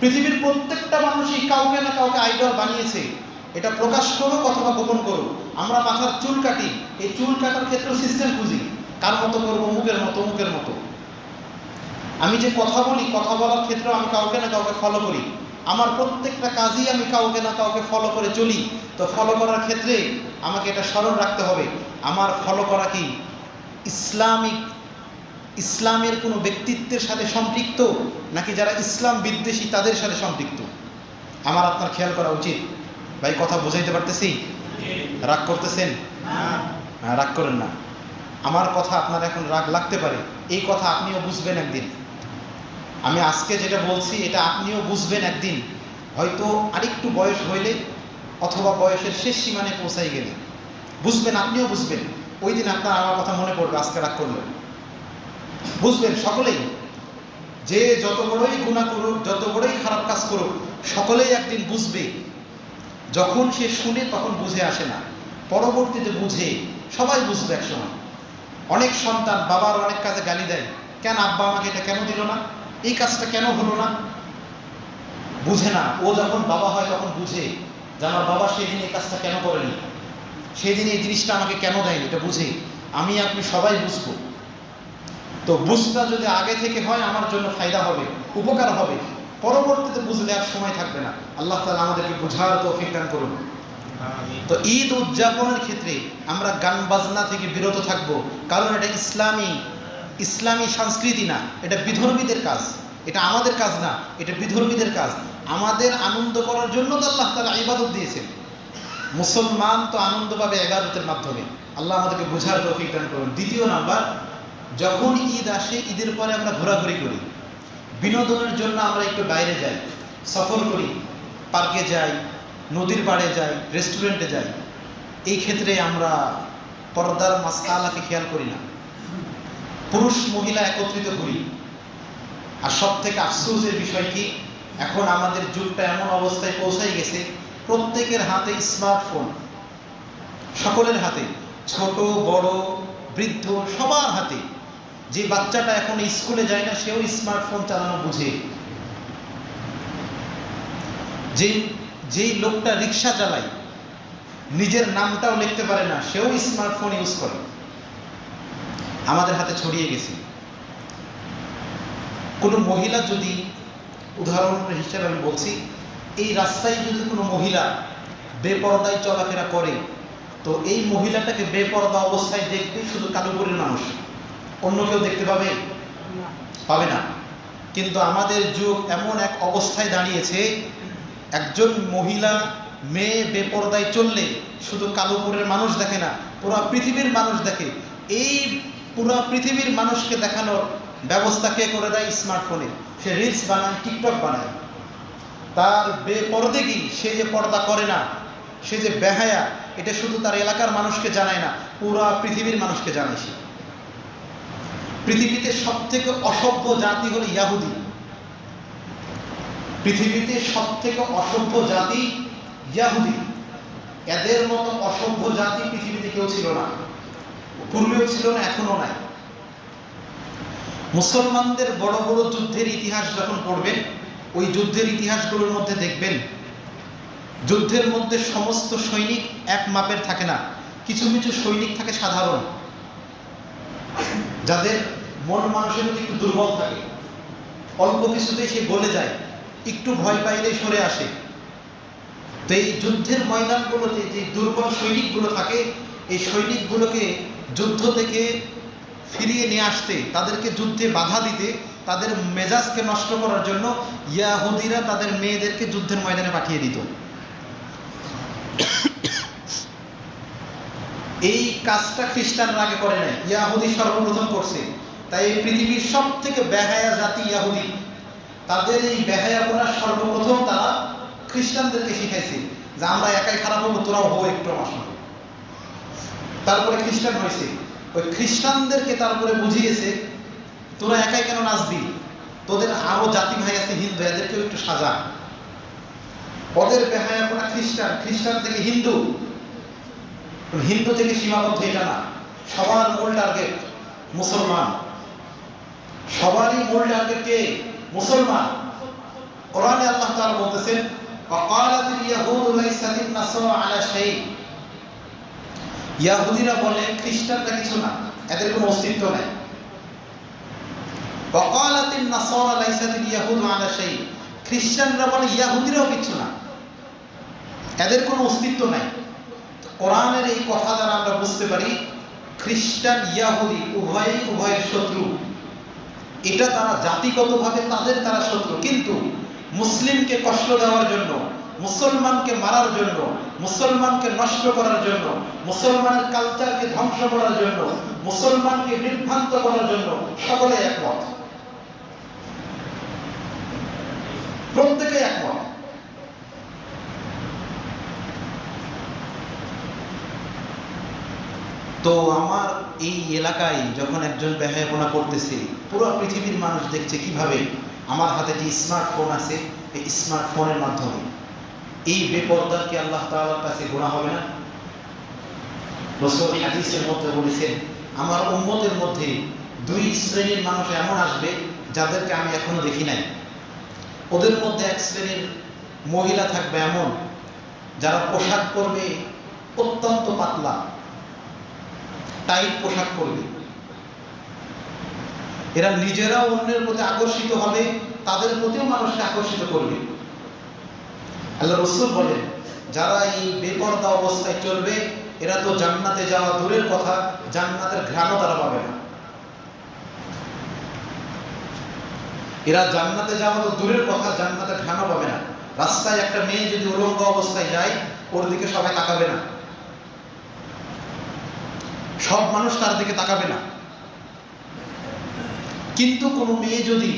পৃথিবীর প্রত্যেকটা মানুষই কাউকে না কাউকে আইডল বানিয়েছে, এটা প্রকাশ করুক অথবা গোপন করুক। আমরা মাথার চুল কাটি, এই চুল কাটার ক্ষেত্রেও সিস্টেম খুঁজি, কার মতো করবো, মুখের মতো, মুখের মতো। আমি যে কথা বলি, কথা বলার ক্ষেত্রেও আমি কাউকে না কাউকে ফলো করি। আমার প্রত্যেকটা কাজই আমি কাউকে না কাউকে ফলো করে চলি। তো ফলো করার ক্ষেত্রে আমাকে এটা স্মরণ রাখতে হবে, আমার ফলো করা কি ইসলামের কোনো ব্যক্তিত্বের সাথে সম্পৃক্ত নাকি যারা ইসলাম বিদ্বেষী তাদের সাথে সম্পৃক্ত। আমার আপনার খেয়াল করা উচিত। ভাই কথা বুঝাইতে পারতেছি? রাগ করতেছেন? হ্যাঁ, রাগ করেন না। আমার কথা আপনার এখন রাগ লাগতে পারে, এই কথা আপনিও বুঝবেন একদিন। আমি আজকে যেটা বলছি এটা আপনিও বুঝবেন একদিন, হয়তো আরেকটু বয়স হইলে অথবা বয়সের শেষ সীমানে পৌঁছাই গেলে বুঝবেন, আপনিও বুঝবেন। ওই দিন আপনার আমার কথা মনে পড়বে, আজকে রাগ করলেন। বুঝবেন সকলেই, যে যত বড়ই গুনাহ করুক, যত বড়ই খারাপ কাজ করুক, সকলেই একদিন বুঝবে। যখন সে শুনে তখন বুঝে আসে না, পরবর্তীতে বুঝে, সবাই বুঝবে একসময়। অনেক সন্তান বাবার অনেক কাজে গালি দেয়, কেন আব্বা আমাকে এটা কেন দিল না, এই কাজটা কেন হলো না, বুঝে না। ও যখন বাবা হয় তখন বুঝে যে আমার বাবা সেই দিন এই কাজটা কেন করেনি, সেই দিন এই জিনিসটা আমাকে কেন দেয়নি, এটা বুঝে। আমি আপনি সবাই বুঝবো। তো বুঝটা যদি আগে থেকে হয় আমার জন্য ফায়দা হবে, উপকার হবে। পরবর্তীতে বুঝলে আর সময় থাকবে না। আল্লাহ তাআলা আমাদেরকে বোঝার তৌফিক দান করুন। তো ঈদ উদযাপনের ক্ষেত্রে আমরা গান বাজনা থেকে বিরত থাকব, কারণ এটা ইসলামী সংস্কৃতি না, এটা বিধর্মীদের কাজ। এটা আমাদের কাজ না, এটা বিধর্মীদের কাজ। আমাদের আনন্দ করার জন্য তো আল্লাহ তাআলা ইবাদত দিয়েছেন। মুসলমান তো আনন্দ পাবে ইবাদতের মাধ্যমে। আল্লাহ আমাদেরকে বোঝার তৌফিক দান করুন। দ্বিতীয় নাম্বার, যখন ঈদ আসে ঈদের পরে আমরা ঘোরাঘুরি করি, বিনোদনের জন্য আমরা একটু বাইরে যাই, সফর করি, পার্কে যাই, নদীর পাড়ে যাই, রেস্টুরেন্টে যাই। এই ক্ষেত্রে আমরা পর্দার মাসআলাকে খেয়াল করি না। পুরুষ মহিলা একত্রিত করি। আর সব থেকে আফসোসের বিষয় কি, এখন আমাদের যুগটা এমন অবস্থায় পৌঁছাই গেছে, প্রত্যেকের হাতে স্মার্টফোন, সকলের হাতে, ছোট বড় বৃদ্ধ সবার হাতে। যে বাচ্চাটা এখন স্কুলে যায় না সেও স্মার্টফোন চালানো বুঝে। যেই লোকটা রিক্সা চালায়, নিজের নামটাও লিখতে পারে না, সেও স্মার্টফোন ইউজ করে। আমাদের হাতে ছড়িয়ে গেছে। কোনো মহিলা যদি, উদাহরণ হিসেবে আমি বলছি, এই রাস্তায় যদি কোনো মহিলা বেপরদায় চলাফেরা করে, তো এই মহিলাটাকে বেপরদা অবস্থায় দেখবে শুধু কালুপুরের মানুষ, অন্য কেউ দেখতে পাবে না। কিন্তু আমাদের যুগ এমন এক অবস্থায় দাঁড়িয়েছে, একজন মহিলা মেয়ে বেপরদায় চললে শুধু কালুপুরের মানুষ দেখে না, পুরো পৃথিবীর মানুষ দেখে। এই পুরো পৃথিবীর মানুষকে দেখানোর ব্যবস্থা কে করে দেয়? স্মার্টফোনে। সে রিলস বানায়, টিকটক বানায়। তার বেপরদেগি, সে যে পর্দা করে না, সে যে বেহায়া, এটা শুধু তার এলাকার মানুষকে জানায় না, পুরো পৃথিবীর মানুষকে জানায় সে। পৃথিবীতে সবথেকে অসভ্য জাতি হলো ইয়াহুদি। পৃথিবীতে সবথেকে অসভ্য জাতি ইয়াহুদি। এদের মতো অসভ্য জাতি পৃথিবীতে কেউ ছিল না, পূর্বেও ছিল না, এখনো নাই। মুসলমানদের বড় বড় যুদ্ধের ইতিহাস যখন পড়বেন, ওই যুদ্ধের ইতিহাসগুলোর মধ্যে দেখবেন, যুদ্ধের মধ্যে সমস্ত সৈনিক এক মাপের থাকে না। কিছু কিছু সৈনিক থাকে সাধারণ, যাদের মন মানুষের মধ্যে একটু দুর্বল থাকে, অল্প কিছুতেই সে গলে যায়, একটু ভয় পাইলেই সরে আসে। তো এই যুদ্ধের ময়দানগুলোতে যে দুর্বল সৈনিকগুলো থাকে, এই সৈনিকগুলোকে যুদ্ধ থেকে ফিরিয়ে নিয়ে আসতে, তাদেরকে যুদ্ধে বাধা দিতে, তাদের মেজাজকে নষ্ট করার জন্য ইয়াহুদিরা তাদের মেয়েদেরকে যুদ্ধের ময়দানে পাঠিয়ে দিত। এই কাজটা খ্রিস্টানরা আগে করে নাই, ইয়াহুদি সর্বপ্রথম করছে। তাই এই পৃথিবীর সব থেকে বেহায়া জাতি ইয়াহুদি। তাদের এই বেহায়াপনা সর্বপ্রথম তারা খ্রিস্টানদেরকে শিখাইছে, যে আমরা একাই খারাপ হবো, তোরাও হো একটু আমার সঙ্গে। তারপরে খ্রিস্টান হয়েছে, ওই খ্রিস্টানদেরকে তারপরে বুঝিয়েছে, তোরা একাই কেন নাচবি, তোদের আরো জাতি ভাই আছে হিন্দু, এদেরকেও একটু সাজা। ওদের বেহায়াপনা খ্রিস্টান, খ্রিস্টান থেকে হিন্দু, হিন্দু থেকে সীমাবদ্ধ এটা না। সবার মূল টার্গেট মুসলমান, সবারই মূল টার্গেট কে? মুসলমান। কোরআনে আল্লাহ তাআলা বলতেছেন, ওয়াকালাতিল ইয়াহুদু লাইসাতিন নাসারা আলা শাই। ইয়াহুদিরা বলে খ্রিস্টানরা কিছু না, এদের কোনো অস্তিত্ব নাই। ওয়াকালাতিন নাসারা লাইসাতিল ইয়াহুদু আলা শাই। খ্রিস্টানরা বলে ইয়াহুদিরাও কিছু না, এদের কোনো অস্তিত্ব নাই। কোরআনের এই কথা দ্বারা আমরা বুঝতে পারি, খ্রিস্টান ইয়াহুদি উভয়ের শত্রু। এটা তারা জাতিগতভাবে তারা শত্রু, কিন্তু মুসলিমকে কষ্ট দেওয়ার জন্য, মুসলমানকে মারার জন্য, মুসলমানকে নষ্ট করার জন্য, মুসলমানের কালচারকে ধ্বংস করার জন্য, মুসলমানকে বিভ্রান্ত করার জন্য সকলে একমত, প্রত্যেকে একমত। তো আমার এই এলাকায় যখন একজন বেহায়াপনা করতেছে, পুরো পৃথিবীর মানুষ দেখছে কিভাবে আমার হাতে যে স্মার্টফোন আছে, এই স্মার্টফোনের মাধ্যমে এই বেপরদাকে আল্লাহ তাআলার কাছে গুনাহ হবে না? রাসূল হাদিসের মধ্যে বলেছেন, আমার উম্মতের মধ্যে দুই শ্রেণীর মানুষ এমন আসবে যাদেরকে আমি এখনো দেখি নাই। ওদের মধ্যে এক শ্রেণীর মহিলা থাকবে এমন, যারা পোশাক পরবে অত্যন্ত পাতলা, টাইট পোশাক পরবে। এরা নিজেরাও অন্যের প্রতি আকর্ষিত হবে, তাদের প্রতিও মানুষকে আকর্ষিত করবে। আল্লাহ রাসূল বলেন, যারা এই বেপরদা অবস্থায় চলবে, এরা তো জান্নাতে যাওয়া দূরের কথা, জান্নাতের ঘ্রাণও তারা পাবে না। এরা জান্নাতে যাওয়া তো দূরের কথা, জান্নাতের ঘ্রাণও পাবে না। রাস্তায় একটা মেয়ে যদি উলঙ্গ অবস্থায় যায়, ওর দিকে সবাই তাকাবে না, সব মানুষ তার দিকে তাকাবে না। কিন্তু কোনো মেয়ে যদি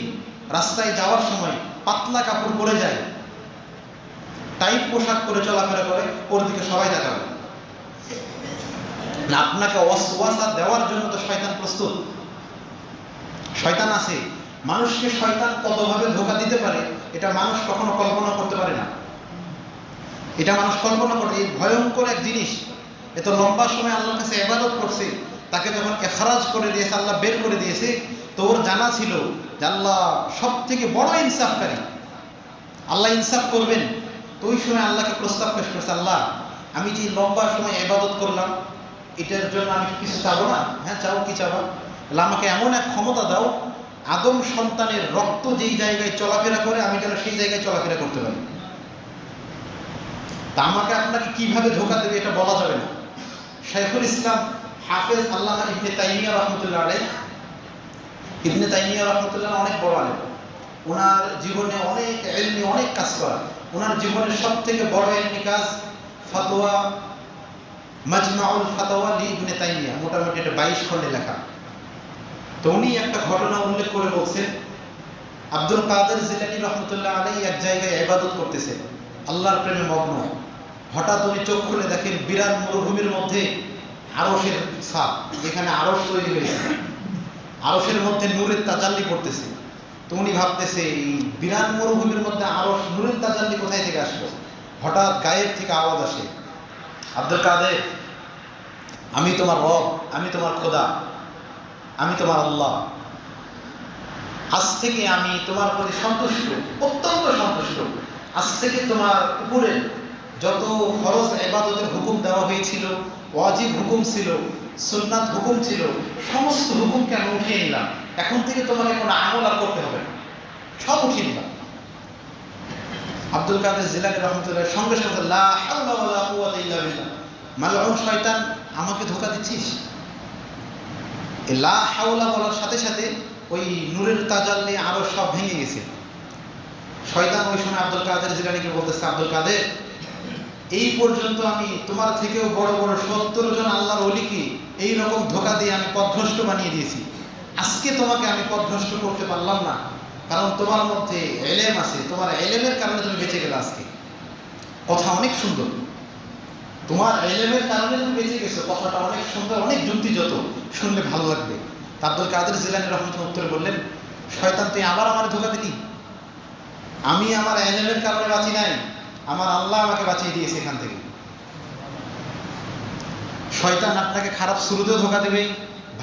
রাস্তায় যাওয়ার সময় পাতলা কাপড় পরে যায়, টাইট পোশাক পরে চলাফেরা করে, ওর দিকে সবাই তাকাবে না। আপনাকে ওয়াসওয়াসা দেওয়ার জন্য তো শয়তান প্রস্তুত। শয়তান আছে, মানুষকে শয়তান কতভাবে ধোঁকা দিতে পারে এটা মানুষ কখনো কল্পনা করতে পারে না। এটা মানুষ কল্পনা করে, এই ভয়ঙ্কর এক জিনিস। এত লম্বা সময় আল্লাহর কাছে ইবাদত করছে, তাকে যখন ইখরাজ করে দিয়েছে, আল্লাহ বের করে দিয়েছে, তো ওর জানা ছিল যে আল্লাহ সব থেকে বড় ইনসাফকারী, আল্লাহ ইনসাফ করবেন। তো ওই সময় আল্লাহকে প্রস্তাব পেশ করছে, আল্লাহ আমি যে লম্বা সময় ইবাদত করলাম, এটার জন্য আমি কিছু চাবো না? হ্যাঁ চাও, কি চাবা? আল্লাহ আমাকে এমন এক ক্ষমতা দাও, আদম সন্তানের রক্ত যেই জায়গায় চলাফেরা করে আমি যেন সেই জায়গায় চলাফেরা করতে পারি। তা আমাকে আপনাকে কিভাবে ধোঁকা দেবে এটা বলা যাবে না। শাইখুল ইসলাম হাফেজ আল্লামা ইবনে তাইমিয়া রাহমাতুল্লাহ আলাইহি, ইবনে তাইমিয়া রাহমাতুল্লাহ অনেক বড় আলেম, ওনার জীবনে অনেক ইলমি, অনেক কাজ করা। ওনার জীবনের সব থেকে বড় ইলমি কাজ ফাতোয়া, মাজমাউল ফাতাওয়া লি ইবনে তাইমিয়া, মোটামুটি এটা 22 খণ্ডে লেখা। তো উনি একটা ঘটনা উল্লেখ করে বলছেন, আব্দুল কাদের জিলানী রহমতুল্লাহ আলাইহি এক জায়গায় ইবাদত করতেছেন, আল্লাহর প্রেমে মগ্ন। হঠাৎ উনি চোখ খুলে দেখেন বিরাট মরুভূমির মধ্যে আরশের ছাপ, যেখানে আরশ তৈরি হয়েছে, আরশের মধ্যে নূরের তাজাল্লি পড়তেছে। তো উনি ভাবতেছে এই বিরাট মরুভূমির মধ্যে আরশ, নূরের তাজাল্লি কোথায় থেকে আসলো? হঠাৎ গায়েব থেকে আওয়াজ আসে, আব্দুল কাদের, আমি তোমার রব, আমি তোমার খোদা, আমি তোমার আল্লাহ। আজ থেকে আমি তোমার প্রতি সন্তুষ্ট, অত্যন্ত সন্তুষ্ট। আজ থেকে তোমার উপরে যত ফরজ ইবাদতের হুকুম দেওয়া হয়েছিল, ওয়াজিব হুকুম ছিল, সুন্নাত হুকুম ছিল, সমস্ত হুকুম কেন উঠিয়ে নিলাম। এখন থেকে তোমাকে কোনো আমল আর করতে হবে না, সব উঠিয়ে নিলাম। আব্দুল কাদের জিলানী রহমতুল্লাহ সঙ্গে সঙ্গে লা হাওলা ওয়ালা কুওয়াতা ইল্লা বিল্লাহ, মালউন শয়তান, আমাকে ধোঁকা দিচ্ছিস? এই লা হাওলা বলার সাথে সাথে ওই নূরের তাজাল্লি আরো সব ভেঙে গেছে। শয়তান ওই সময় আব্দুল কাদের জিলানীকে বলতেছে, আব্দুল কাদের, এই পর্যন্ত আমি তোমার থেকেও বড় বড় 70 জন আল্লাহর ওলিকে এইরকম ধোঁকা দিয়ে আমি পথভ্রষ্ট বানিয়ে দিয়েছি। আজকে তোমাকে আমি পথভ্রষ্ট করতে পারলাম না, কারণ তোমার মধ্যে এলেম আছে, তোমার এলেমের কারণে তুমি বেঁচে গেলে। আজকে কথা অনেক সুন্দর, তোমার এলেমের কারণে তুমি বেঁচে গেছো, কথাটা অনেক সুন্দর, অনেক যুক্তিযত, শুনলে ভালো লাগবে। আব্দুল কাদের জিলানী রহমতুল্লাহ উত্তরে বললেন, শয়তান তুই আবার আমার ধোঁকা দিলি? আমি আমার এলেমের কারণে বাঁচি নাই, আমার আল্লাহ আমাকে বাঁচিয়ে দিয়েছে এখান থেকে। শয়তান আপনাকে খারাপ শুরুতেও ধোঁকা দেবে,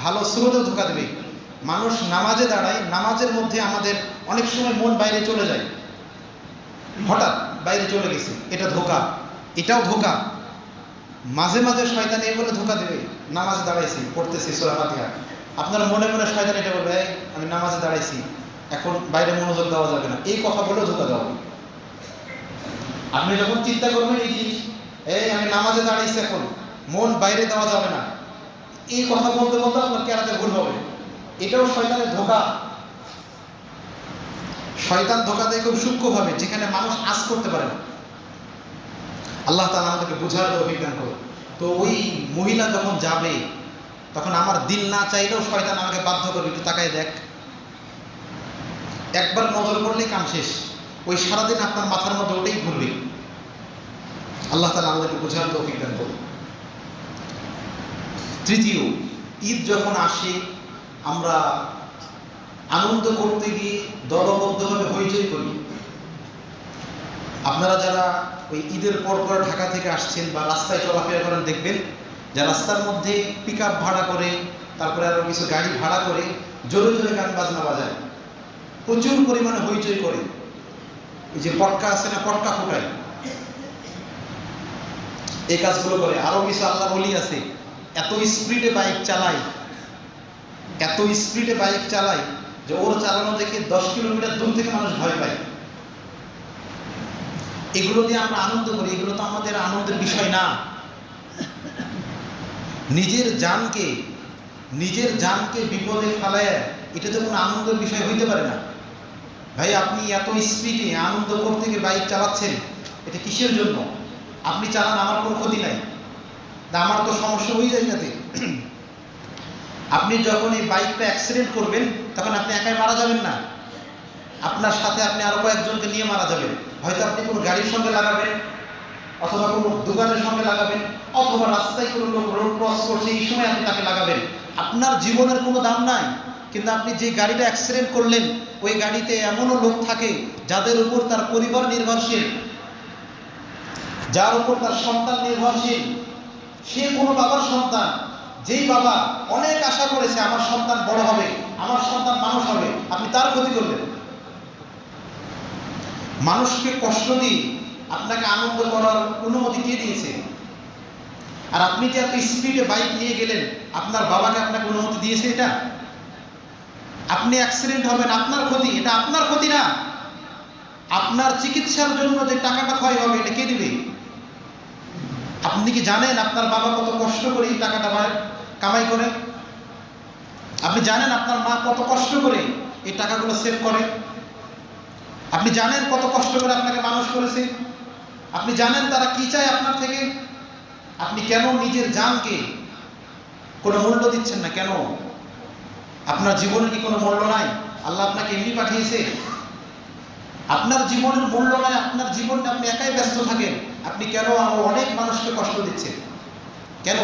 ভালো শুরুতেও ধোঁকা দেবে। মানুষ নামাজে দাঁড়ায়, নামাজের মধ্যে আমাদের অনেক সময় মন বাইরে চলে যায়, হঠাৎ বাইরে চলে গেছে, এটা ধোঁকা, এটাও ধোঁকা। মাঝে মাঝে শয়তান এই বলে ধোঁকা দেবে, নামাজে দাঁড়াইছি, পড়তেছি সূরা ফাতিহা, আপনার মনে মনে শয়তান এটা বলবে, আমি নামাজে দাঁড়াইছি, এখন বাইরে মনোযোগ দেওয়া যাবে না, এই কথা বলেও ধোঁকা দেওয়া হবে। আপনি যখন চিন্তা করবেন এই জিনিস, আমি নামাজে দাঁড়াইছি, এখন মন বাইরে দেওয়া যাবে না, এই কথা বলতে বলতে আপনার কেরাতে ভুল হবে, এটাও শয়তানের ধোঁকা। শয়তান ধোঁকা দেয় খুব সূক্ষ্মভাবে, যেখানে মানুষ আঁচ করতে পারে না। আল্লাহ তাআলা আমাদেরকে বোঝার অভিজ্ঞান করো। তো ওই মহিলা যখন যাবে, তখন আমার দিল না চাইলেও শয়তান আমাকে বাধ্য করবে, একটু তাকায় দেখ, একবার নজর পড়লেই কাম শেষ, ওই সারাদিন আপনার মাথার মধ্যে ওটাই ঘুরবে। আল্লাহ তাআলা আমাদেরকে বোঝার অভিজ্ঞান করো। তৃতীয়, ঈদ যখন আসে আমরা আনন্দ করতে গিয়ে দলবদ্ধভাবে হইচই করি। আপনারা যারা ওই ঈদের পর ঢাকা থেকে আসছেন বা রাস্তায় চলাফেরা করেন, দেখবেন যে রাস্তার মধ্যে পিকআপ ভাড়া করে, তারপরে আরও কিছু গাড়ি ভাড়া করে জোরে জোরে গান বাজনা বাজায়, প্রচুর পরিমাণে হইচই করে। এই যে পটকা আছে না, পটকা ফুটায়, এই কাজগুলো করে। আরও কিছু আল্লাহ বলি আছে, এত স্পিডে বাইক চালায়, এত স্পিডে বাইক চালায় যে ওর চালানো দেখে 10 কিলোমিটার দূর থেকে মানুষ ভয় পায়। এগুলো দিয়ে আমরা আনন্দ করি, এগুলো তো আমাদের আনন্দের বিষয় না। নিজের জানকে বিপদে ফেলায়, এটা তো কোনো আনন্দের বিষয় হইতে পারে না। ভাই আপনি এত স্পিডে আনন্দ করতে গিয়ে বাইক চালাচ্ছেন, এটা কিসের জন্য? আপনি চালান, আমার কোনো ক্ষতি নাই, না আমার তো সমস্যা হয়ে যায় যাতে। আপনি যখন এই বাইকটা অ্যাক্সিডেন্ট করবেন তখন আপনি একাই মারা যাবেন না, আপনার সাথে আপনি আরো কয়েকজনকে নিয়ে মারা যাবেন। হয়তো আপনি কোনো গাড়ির সঙ্গে লাগাবেন, অথবা কোনো দোকানের সঙ্গে লাগাবেন, অথবা রাস্তায় কোনো লোক রোড ক্রস করছে এই সময় আপনি তাকে লাগাবেন। আপনার জীবনের কোনো দাম নাই, কিন্তু আপনি যে গাড়িটা অ্যাক্সিডেন্ট করলেন ওই গাড়িতে এমনও লোক থাকে যাদের উপর তার পরিবার নির্ভরশীল, যার উপর তার সন্তান নির্ভরশীল। সে কোনো বাবার সন্তান, যেই বাবা অনেক আশা করেছে আমার সন্তান বড় হবে, আমার সন্তান মানুষ হবে, আপনি তার ক্ষতি করলেন। মানুষকে কষ্ট দিয়ে আপনাকে আনন্দ করার অনুমতি কে দিয়েছে? আর আপনি যে এত স্পিডে বাইক নিয়ে গেলেন, আপনার বাবাকে আপনাকে অনুমতি দিয়েছে এটা? আপনি অ্যাক্সিডেন্ট হবেন, আপনার ক্ষতি, এটা আপনার ক্ষতি না। আপনার চিকিৎসার জন্য যে টাকাটা ক্ষয় হবে এটা কে দিবে? আপনি কি জানেন আপনার বাবা কত কষ্ট করে এই টাকাটা কামাই করে? আপনি জানেন আপনার মা কত কষ্ট করে এই টাকাগুলো সেভ করে? আপনি জানেন কত কষ্ট করে আপনাকে মানুষ করেছে? আপনি জানেন তারা কি চায় আপনার থেকে? আপনি কেন নিজের জানকে কোনো মূল্য দিচ্ছেন না? কেন? আপনার জীবনের কি কোনো মূল্য নাই? আল্লাহ আপনাকে এমনি পাঠিয়েছে? আপনার জীবনের মূল্য নাই, আপনার জীবনে আপনি একাই ব্যস্ত থাকেন, আপনি কেন অনেক মানুষকে কষ্ট দিচ্ছেন? কেন?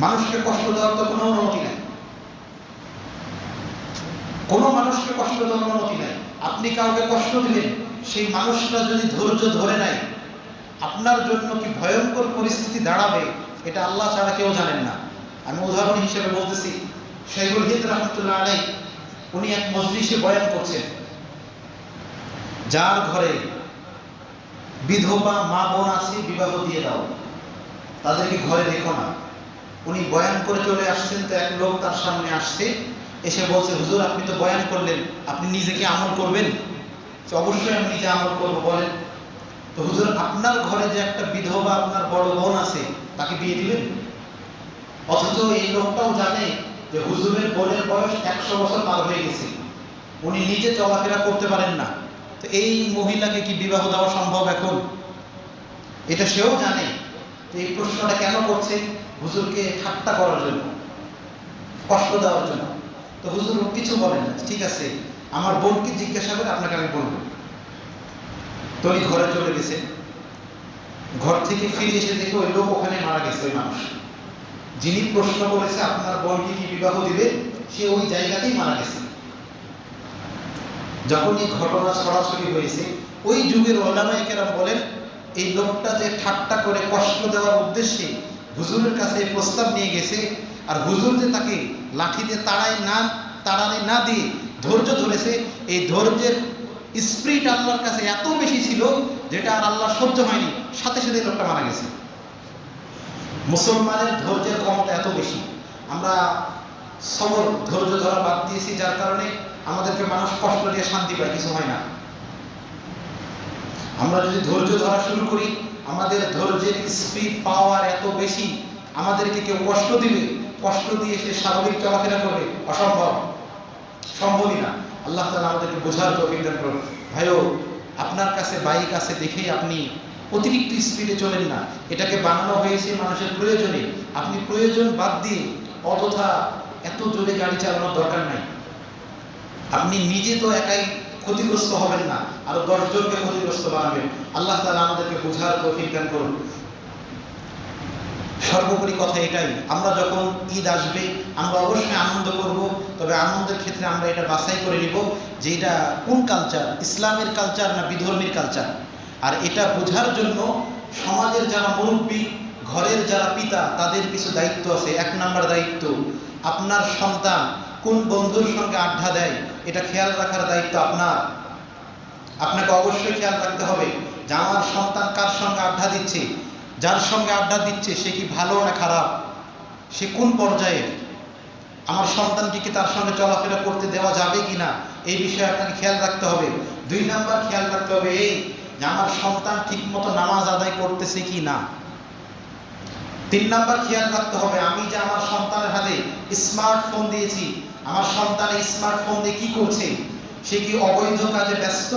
মানুষকে কষ্ট দেওয়ার তো কোনো অনুমতি নাই, কোনো মানুষকে কষ্ট দেওয়ার অনুমতি নাই। আপনি কাউকে কষ্ট দিলেন, সেই মানুষটা যদি ধৈর্য ধরে নেয়, আপনার জন্য কি ভয়ঙ্কর পরিস্থিতি দাঁড়াবে এটা আল্লাহ ছাড়া কেউ জানেন না। আমি উদাহরণ হিসেবে বলতেছি, শাইখুল হিন্দ রহমতুল্লাহ আলাইহি উনি এক মজলিসে বয়ান করছেন, যার ঘরে বিধবা মা বোন আছে বিবাহ দিয়ে দাও, তাদেরকে ঘরে রেখো না। উনি বয়ান করে চলে আসছেন, তো এক লোক তার সামনে আসছে, এসে বলছে, হুজুর আপনি তো বয়ান করলেন, আপনি নিজেকে আমল করবেন? অবশ্যই আমি নিজে আমল করবো, বলেন। তো হুজুর আপনার ঘরে যে একটা বিধবা আপনার বড় বোন আছে তাকে বিয়ে দিবেন? অথচ এই লোকটাও জানে যে হুজুরের বোনের বয়স 100 বছর পার হয়ে গেছে, উনি নিজে চলাফেরা করতে পারেন না, তো এই মহিলাকে কি বিবাহ দেওয়া সম্ভব এখন? এটা সেও জানে। তো এই প্রশ্নটা কেন করছে? হুজুরকে ঠাট্টা করার জন্য, কষ্ট দেওয়ার জন্য। তো হুজুর কিছু বলেন না, ঠিক আছে আমার বোনকে জিজ্ঞাসা করে আপনাকে আমি বলবো। তো উনি ঘরে চলে গেছে, ঘর থেকে ফিরে এসে দেখে ওই লোক ওখানে মারা গেছে। ওই মানুষ যিনি প্রশ্ন করেছে আপনার বোনকে কি বিবাহ দিবে, সে ওই জায়গাতেই মারা গেছে। যখন এই ঘটনা ছড়াছড়ি হয়েছে, ওই যুগের ওলামায়ে কেরাম বলেন, এই লোকটা যে ঠাট্টা করে কষ্ট দেওয়ার উদ্দেশ্যে হুজুরের কাছে প্রস্তাব নিয়ে গেছে, আর হুজুর যে তাকে লাঠি দিয়ে তাড়ানি না দিয়ে ধৈর্য ধরেছে, এই ধৈর্যের স্পিরিট আল্লাহর কাছে এত বেশি ছিল যেটা আর আল্লাহ সহ্য হয়নি, সাথে সাথে লোকটা মারা গেছে। মুসলমানের ধৈর্যের ক্ষমতা এত বেশি। আমরা সবর ধৈর্য ধরা বাদ দিয়েছি, যার কারণে আমাদেরকে মানুষ কষ্ট দিয়ে শান্তি পায়, কিছু হয় না। আমরা যদি ধৈর্য ধরা শুরু করি, আমাদের ধৈর্যের স্পিড পাওয়ার এত বেশি, আমাদেরকে কেউ কষ্ট দিবে, কষ্ট দিয়ে সে স্বাভাবিক চলাফেরা করবে, অসম্ভব, সম্ভবই না। আল্লাহ তাআলা আমাদেরকে বোঝার তৌফিক দান করুন। ভাইও, আপনার কাছে বাইক আছে দেখেই আপনি অতিরিক্ত স্পিডে চলেন না, এটাকে বানানো হয়েছে মানুষের প্রয়োজনে। আপনি প্রয়োজন বাদ দিয়ে অযথা এত জোরে গাড়ি চালানোর দরকার নাই। আপনি নিজে তো একাই ক্ষতিগ্রস্ত হবেন না, আরো 10 জনকে ক্ষতিগ্রস্ত বানাবেন। আল্লাহ তাআলা আমাদেরকে বোঝার তৌফিক দান করুন। সর্বোপরি কথা এটাই, আমরা যখন ঈদ আসবে আমরা অবশ্যই আনন্দ করব, তবে আনন্দের ক্ষেত্রে আমরা এটা বাছাই করে নিব যে এটা কোন কালচার, ইসলামের কালচার না বিধর্মীর কালচার। আর এটা বোঝার জন্য সমাজের যারা মুরব্বী, ঘরের যারা পিতা, তাদের কিছু দায়িত্ব আছে। 1 নম্বর দায়িত্ব, আপনার সন্তান কোন বন্ধুর সঙ্গে আড্ডা দেয় এটা খেয়াল রাখার দায়িত্ব আপনার। আপনাকে অবশ্যই খেয়াল রাখতে হবে যে আমার সন্তান কার সঙ্গে আড্ডা দিচ্ছে, যার সঙ্গে আড্ডা দিচ্ছে সে কি ভালো না খারাপ, সে কোন পর্যায়ের, আমার সন্তানকে কি তার সঙ্গে চলাফেরা করতে দেওয়া যাবে কি না, এই বিষয়ে আপনাকে খেয়াল রাখতে হবে। 2 নম্বর খেয়াল রাখতে হবে এই যে আমার সন্তান ঠিকমতো নামাজ আদায় করতেছে কি না। 3 নম্বর খেয়াল রাখতে হবে আমি যে আমার সন্তানের হাতে স্মার্টফোন দিয়েছি, আমার সন্তান এই স্মার্টফোন দিয়ে কি করছে। সে কি অবৈধ কাজে ব্যস্ত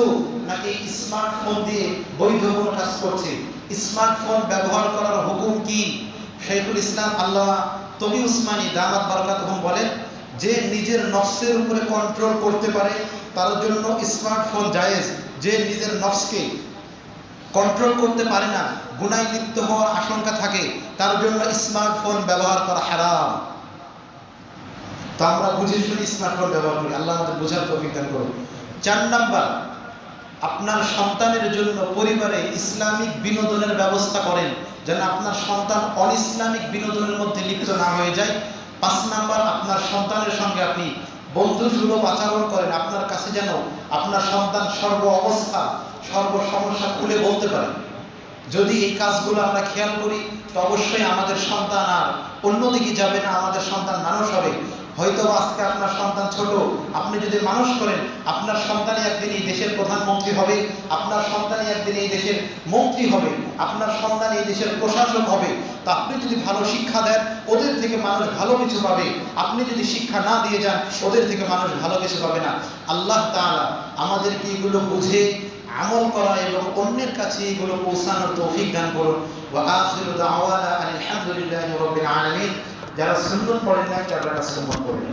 নাকি স্মার্টফোন দিয়ে বৈধ কোনো কাজ করছে? স্মার্টফোন ব্যবহার করার হুকুম কি? শাইখুল ইসলাম আল্লামা তবি উসমানী দামাত বারাকাতুহুম বলেন যে নিজের নফসের উপরে কন্ট্রোল করতে পারে তার জন্য স্মার্টফোন জায়েজ। যে নিজের নফসকে কন্ট্রোল করতে পারে না, গুনায় লিপ্ত হওয়ার আশঙ্কা থাকে, তার জন্য স্মার্টফোন ব্যবহার করা হারাম। তো আমরা বুঝে শুনে স্মার্টফোন ব্যবহার করি, আল্লাহ আমাদের বোঝার তৌফিক দান করুন। 4 নাম্বার, আপনার সন্তানের জন্য পরিবারে ইসলামিক বিনোদনের ব্যবস্থা করেন যেন আপনার সন্তান অনইসলামিক বিনোদনের মধ্যে লিপ্ত না হয়ে যায়। 5 নাম্বার, আপনার সন্তানের সঙ্গে আপনি বন্ধুসুলভ আচরণ করেন, আপনার কাছে যেন আপনার সন্তান সর্ব অবস্থা সর্ব সমস্যা খুলে বলতে পারে। যদি এই কাজগুলো আমরা খেয়াল করি তো অবশ্যই আমাদের সন্তান আর অন্যদিকে যাবে না, আমাদের সন্তান মানুষ হবে। হয়তো আজকে আপনার সন্তান ছোট, আপনি যদি মানুষ করেন আপনার সন্তানই একদিন এই দেশের প্রধানমন্ত্রী হবে, আপনার সন্তানই একদিন এই দেশের মন্ত্রী হবে, আপনার সন্তান এই দেশের প্রশাসক হবে। তো আপনি যদি ভালো শিক্ষা দেন ওদের থেকে মানুষ ভালো কিছু পাবে, আপনি যদি শিক্ষা না দিয়ে যান ওদের থেকে মানুষ ভালো কিছু পাবে না। আল্লাহ তাআলা আমাদেরকে এগুলো বুঝে আমল করা এবং অন্যের কাছে এগুলো পৌঁছানোর তৌফিক দান করুন। ওয়া আখিরু দাওয়ানা আলহামদুলিল্লাহি রাব্বিল আলামিন। যারা সুন্নাত পড়েন না তারা সুন্নাত পড়েন।